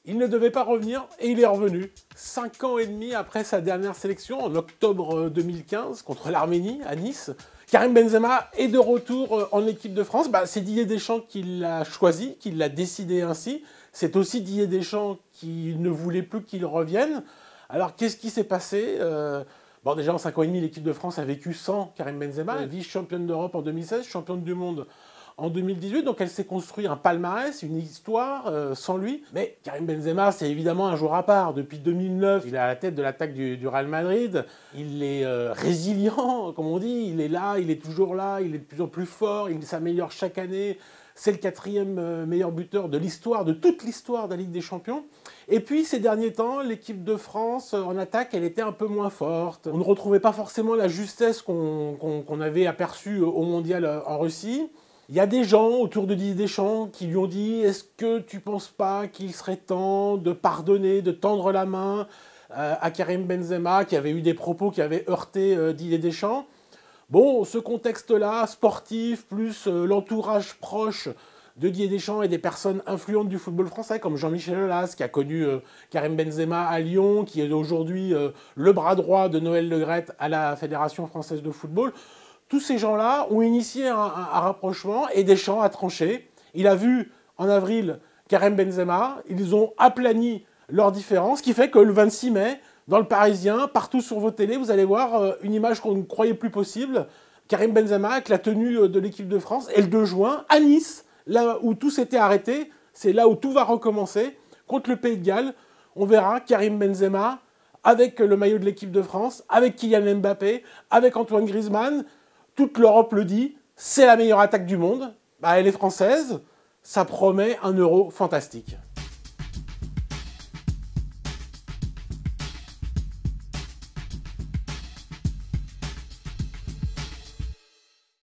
Il ne devait pas revenir et il est revenu. 5 ans et demi après sa dernière sélection, en octobre 2015, contre l'Arménie, à Nice. Karim Benzema est de retour en équipe de France. C'est Didier Deschamps qui l'a choisi, qui l'a décidé ainsi. C'est aussi Didier Deschamps qui ne voulait plus qu'il revienne. Alors, qu'est-ce qui s'est passé déjà, en 5 ans et demi, l'équipe de France a vécu sans Karim Benzema. Vice-championne d'Europe en 2016, championne du monde en 2018, donc elle s'est construit un palmarès, une histoire sans lui. Mais Karim Benzema, c'est évidemment un joueur à part. Depuis 2009, il est à la tête de l'attaque du Real Madrid. Il est résilient, comme on dit. Il est là, il est toujours là, il est de plus en plus fort, il s'améliore chaque année. C'est le 4e meilleur buteur de l'histoire, de toute l'histoire de la Ligue des Champions. Et puis, ces derniers temps, l'équipe de France, en attaque, elle était un peu moins forte. On ne retrouvait pas forcément la justesse qu'on avait aperçue au Mondial en Russie. Il y a des gens autour de Didier Deschamps qui lui ont dit « Est-ce que tu ne penses pas qu'il serait temps de pardonner, de tendre la main à Karim Benzema ?» qui avait eu des propos qui avaient heurté Didier Deschamps. Bon, ce contexte-là, sportif, plus l'entourage proche de Didier Deschamps et des personnes influentes du football français, comme Jean-Michel Aulas, qui a connu Karim Benzema à Lyon, qui est aujourd'hui le bras droit de Noël Le Graët à la Fédération française de football. Tous ces gens-là ont initié un rapprochement et Deschamps a tranché. Il a vu en avril Karim Benzema, ils ont aplani leurs différences, ce qui fait que le 26 mai, dans le Parisien, partout sur vos télés, vous allez voir une image qu'on ne croyait plus possible. Karim Benzema avec la tenue de l'équipe de France. Et le 2 juin, à Nice, là où tout s'était arrêté, c'est là où tout va recommencer. Contre le Pays de Galles, on verra Karim Benzema avec le maillot de l'équipe de France, avec Kylian Mbappé, avec Antoine Griezmann. Toute l'Europe le dit, c'est la meilleure attaque du monde. Elle est française, ça promet un Euro fantastique.